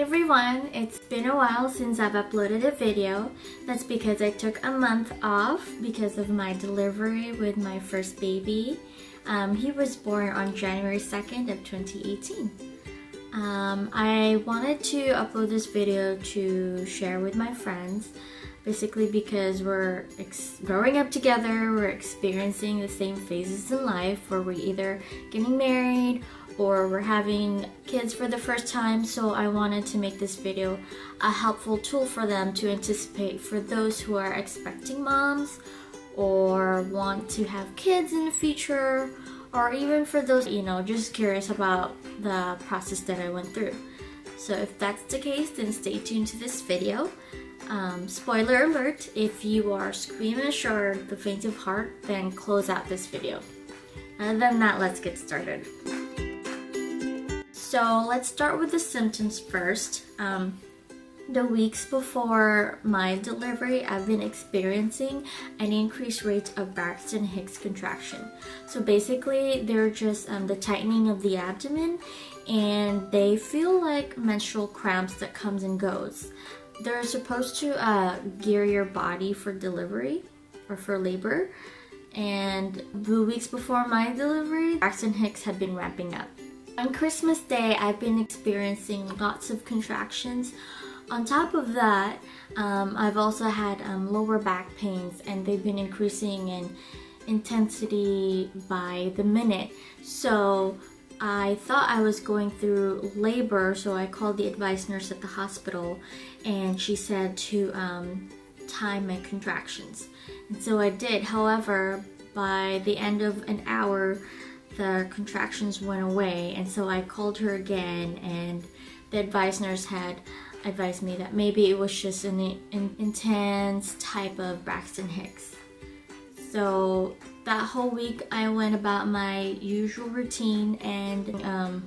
everyone, it's been a while since I've uploaded a video. That's because I took a month off because of my delivery with my first baby. He was born on January 2nd of 2018. I wanted to upload this video to share with my friends, basically because we're growing up together, we're experiencing the same phases in life where we're either getting married or we're having kids for the first time. So I wanted to make this video a helpful tool for them to anticipate for those who are expecting moms or want to have kids in the future, or even for those, just curious about the process that I went through. So if that's the case, then stay tuned to this video. Spoiler alert, if you are squeamish or the faint of heart, then close out this video. Other than that, let's get started. So let's start with the symptoms first. The weeks before my delivery, I've been experiencing an increased rate of Braxton Hicks contraction. So basically, they're just the tightening of the abdomen, and they feel like menstrual cramps that comes and goes. They're supposed to gear your body for delivery or for labor, and the weeks before my delivery, Braxton Hicks had been ramping up. On Christmas Day, I've been experiencing lots of contractions. On top of that, I've also had lower back pains, and they've been increasing in intensity by the minute. So I thought I was going through labor, so I called the advice nurse at the hospital, and she said to time my contractions. And so I did. However, by the end of an hour, the contractions went away, and so I called her again, and the advice nurse had advised me that maybe it was just an intense type of Braxton Hicks. So that whole week I went about my usual routine, and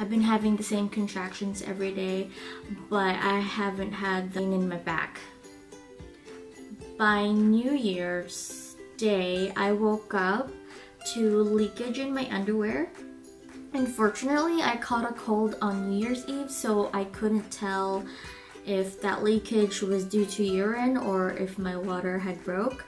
I've been having the same contractions every day, but I haven't had the pain in my back. By New Year's Day, I woke up to leakage in my underwear. Unfortunately, I caught a cold on New Year's Eve, so I couldn't tell if that leakage was due to urine or if my water had broke.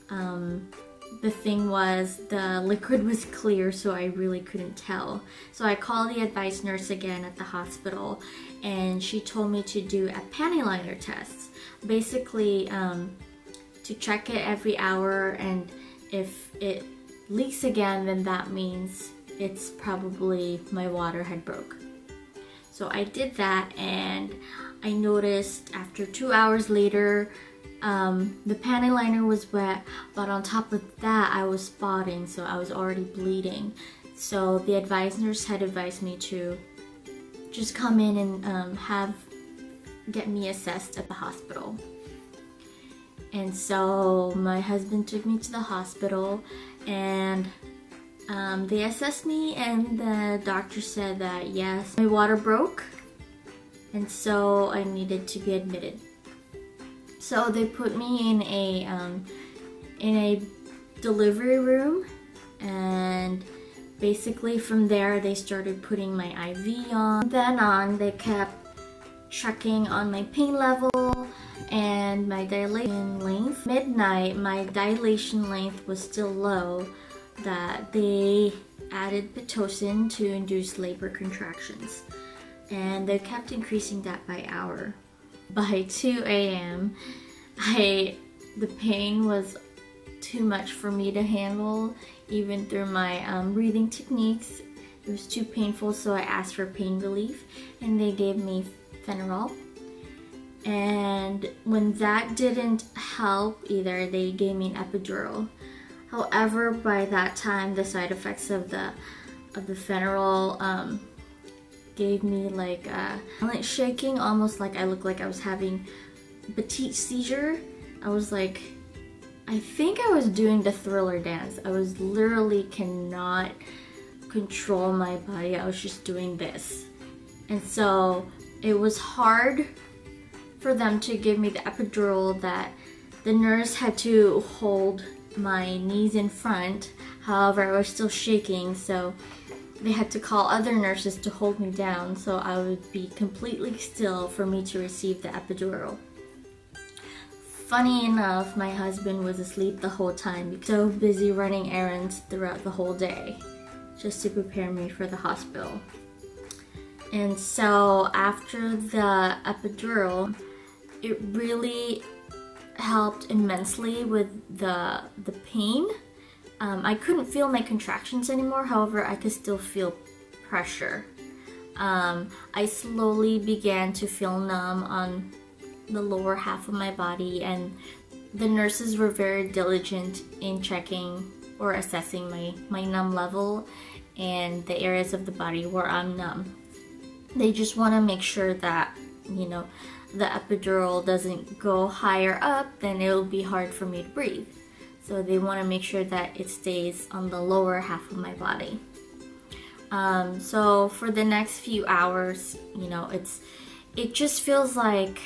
The thing was, the liquid was clear, so I really couldn't tell. So I called the advice nurse again at the hospital, and she told me to do a panty liner test. Basically, to check it every hour, and if it leaks again, then that means it's probably my water had broke. So I did that, and I noticed after 2 hours later, the panty liner was wet, but on top of that, I was spotting, so I was already bleeding. So the advice nurse had advised me to just come in and get me assessed at the hospital. And so my husband took me to the hospital, and they assessed me, and the doctor said that yes, my water broke, and so I needed to be admitted. So they put me in a delivery room, and basically from there they started putting my IV on. Then on, they kept checking on my pain level and my dilation length. Midnight, my dilation length was still low, that they added Pitocin to induce labor contractions, and they kept increasing that by hour. By 2 a.m., the pain was too much for me to handle, even through my breathing techniques. It was too painful, so I asked for pain relief, and they gave me Phenerol. And when that didn't help either, they gave me an epidural. However, by that time, the side effects of the Phenerol gave me like violent shaking, almost like I looked like I was having a petite seizure. I was like, I think I was doing the Thriller dance. I was literally cannot control my body. I was just doing this. And so it was hard for them to give me the epidural, that the nurse had to hold my knees in front. However, I was still shaking, so they had to call other nurses to hold me down so I would be completely still for me to receive the epidural. Funny enough, my husband was asleep the whole time because so busy running errands throughout the whole day just to prepare me for the hospital. And so after the epidural, it really helped immensely with the pain. I couldn't feel my contractions anymore, however, I could still feel pressure. I slowly began to feel numb on the lower half of my body, and the nurses were very diligent in checking or assessing my numb level and the areas of the body where I'm numb. They just want to make sure that, you know, the epidural doesn't go higher up, then it will be hard for me to breathe. So they want to make sure that it stays on the lower half of my body. So for the next few hours, you know, it just feels like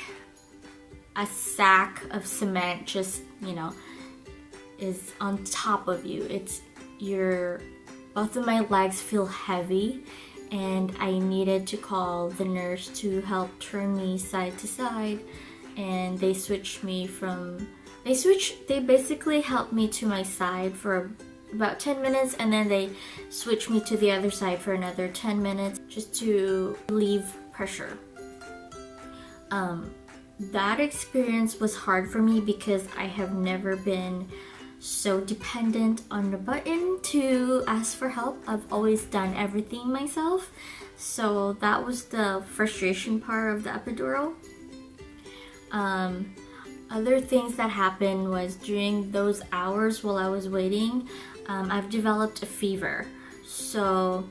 a sack of cement just, you know, is on top of you. Both of my legs feel heavy, and I needed to call the nurse to help turn me side to side, and they basically helped me to my side for about 10 minutes, and then they switched me to the other side for another 10 minutes just to relieve pressure. That experience was hard for me because I have never been so dependent on the button to ask for help. I've always done everything myself. So that was the frustration part of the epidural. Other things that happened was during those hours while I was waiting, I've developed a fever. So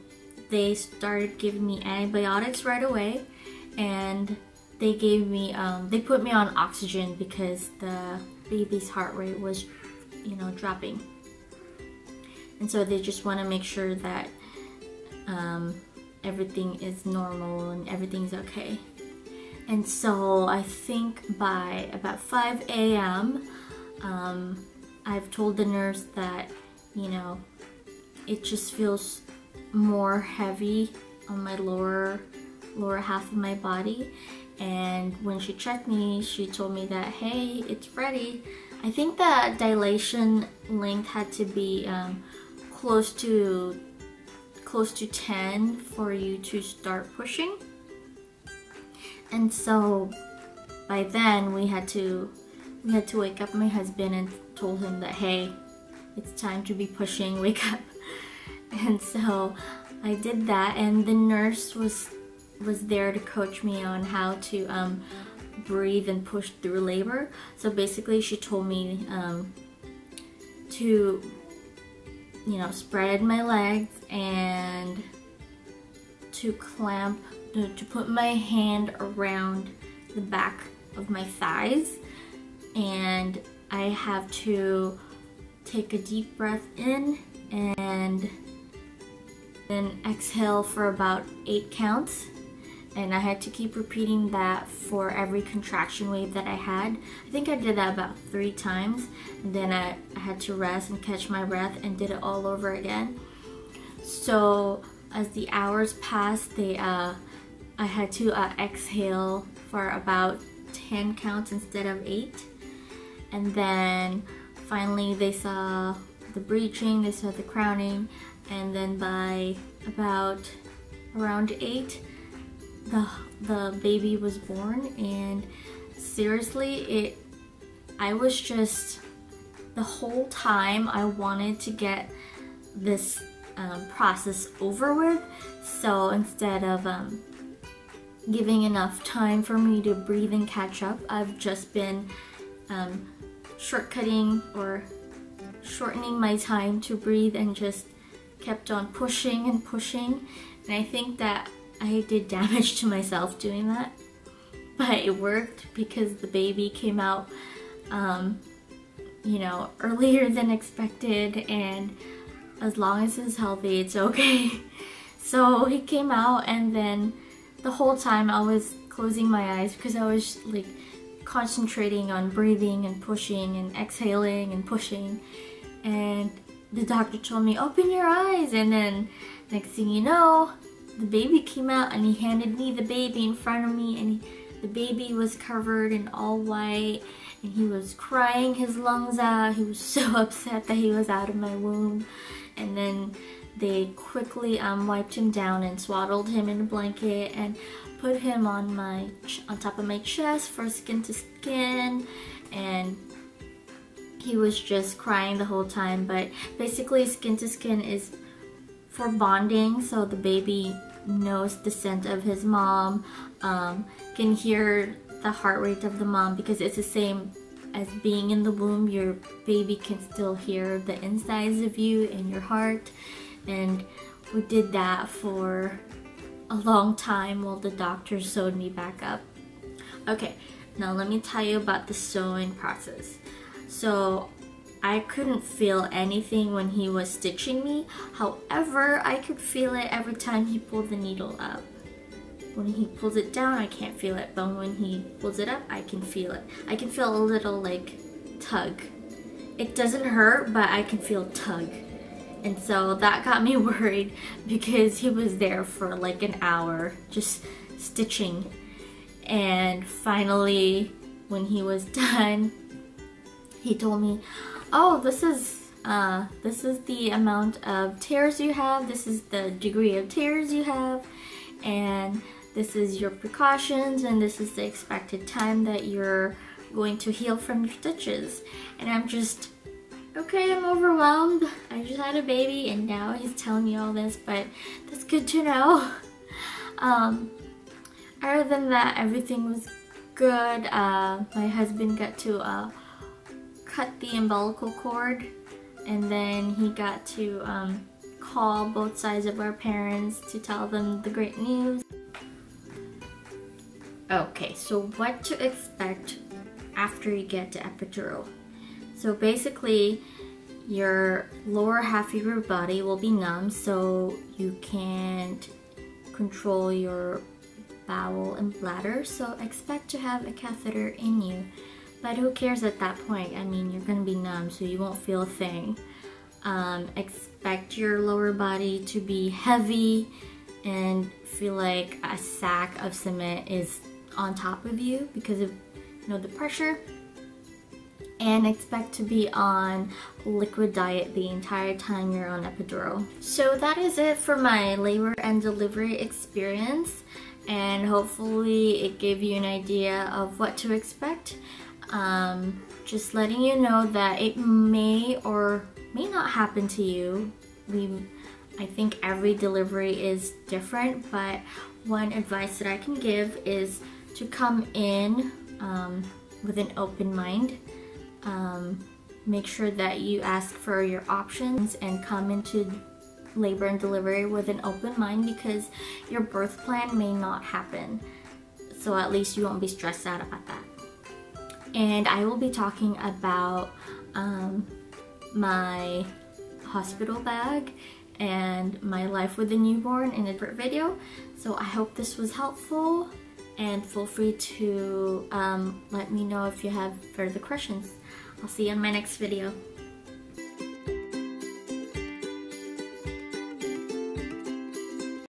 they started giving me antibiotics right away, and they put me on oxygen because the baby's heart rate was, you know, dropping. And so they just want to make sure that everything is normal and everything's okay. And so I think by about 5 a.m. I've told the nurse that, you know, it just feels more heavy on my lower half of my body. And when she checked me, she told me that, hey, it's ready. I think the dilation length had to be close to 10 for you to start pushing. And so by then we had to wake up my husband and told him that, hey, it's time to be pushing, wake up. And so I did that, and the nurse was there to coach me on how to breathe and push through labor. So basically she told me to, you know, spread my legs and to put my hand around the back of my thighs, and I have to take a deep breath in and then exhale for about 8 counts. And I had to keep repeating that for every contraction wave that I had. I think I did that about 3 times. And then I had to rest and catch my breath and did it all over again. So as the hours passed, I had to exhale for about 10 counts instead of 8. And then finally they saw the breeching, they saw the crowning, and then by about around 8, the baby was born. And seriously, I was just, the whole time I wanted to get this process over with. So instead of giving enough time for me to breathe and catch up, I've just been shortcutting or shortening my time to breathe and just kept on pushing and pushing. And I think that I did damage to myself doing that, but it worked because the baby came out, you know, earlier than expected, and as long as he's healthy, it's okay. So he came out, and then the whole time I was closing my eyes because I was like concentrating on breathing and pushing and exhaling and pushing. And the doctor told me, open your eyes, and then next thing you know, the baby came out and he handed me the baby in front of me, and the baby was covered in all white and he was crying his lungs out. He was so upset that he was out of my womb. And then they quickly wiped him down and swaddled him in a blanket and put him on top of my chest for skin to skin, and he was just crying the whole time. But basically skin to skin is for bonding, so the baby knows the scent of his mom, can hear the heart rate of the mom, because it's the same as being in the womb. Your baby can still hear the insides of you and your heart. And we did that for a long time while the doctor sewed me back up. Okay, now let me tell you about the sewing process. So I couldn't feel anything when he was stitching me. However, I could feel it every time he pulled the needle up. When he pulls it down, I can't feel it, but when he pulls it up, I can feel it. I can feel a little like tug. It doesn't hurt, but I can feel tug. And so that got me worried, because he was there for like an hour just stitching. And finally, when he was done, he told me, oh, this is the amount of tears you have, this is the degree of tears you have, and this is your precautions, and this is the expected time that you're going to heal from your stitches. And I'm just, okay, I'm overwhelmed. I just had a baby and now he's telling me all this, but that's good to know. Other than that, everything was good. My husband got to cut the umbilical cord, and then he got to call both sides of our parents to tell them the great news. Okay, so what to expect after you get to epidural. So basically, your lower half of your body will be numb, so you can't control your bowel and bladder, so expect to have a catheter in you. But who cares at that point? I mean, you're gonna be numb, so you won't feel a thing. Expect your lower body to be heavy and feel like a sack of cement is on top of you because of, you know, the pressure. And expect to be on liquid diet the entire time you're on epidural. So that is it for my labor and delivery experience, and hopefully it gave you an idea of what to expect. Just letting you know that it may or may not happen to you. I think every delivery is different, but one advice that I can give is to come in with an open mind. Make sure that you ask for your options and come into labor and delivery with an open mind, because your birth plan may not happen. So at least you won't be stressed out about that. And I will be talking about my hospital bag and my life with a newborn in a different video. So I hope this was helpful, and feel free to let me know if you have further questions. I'll see you in my next video.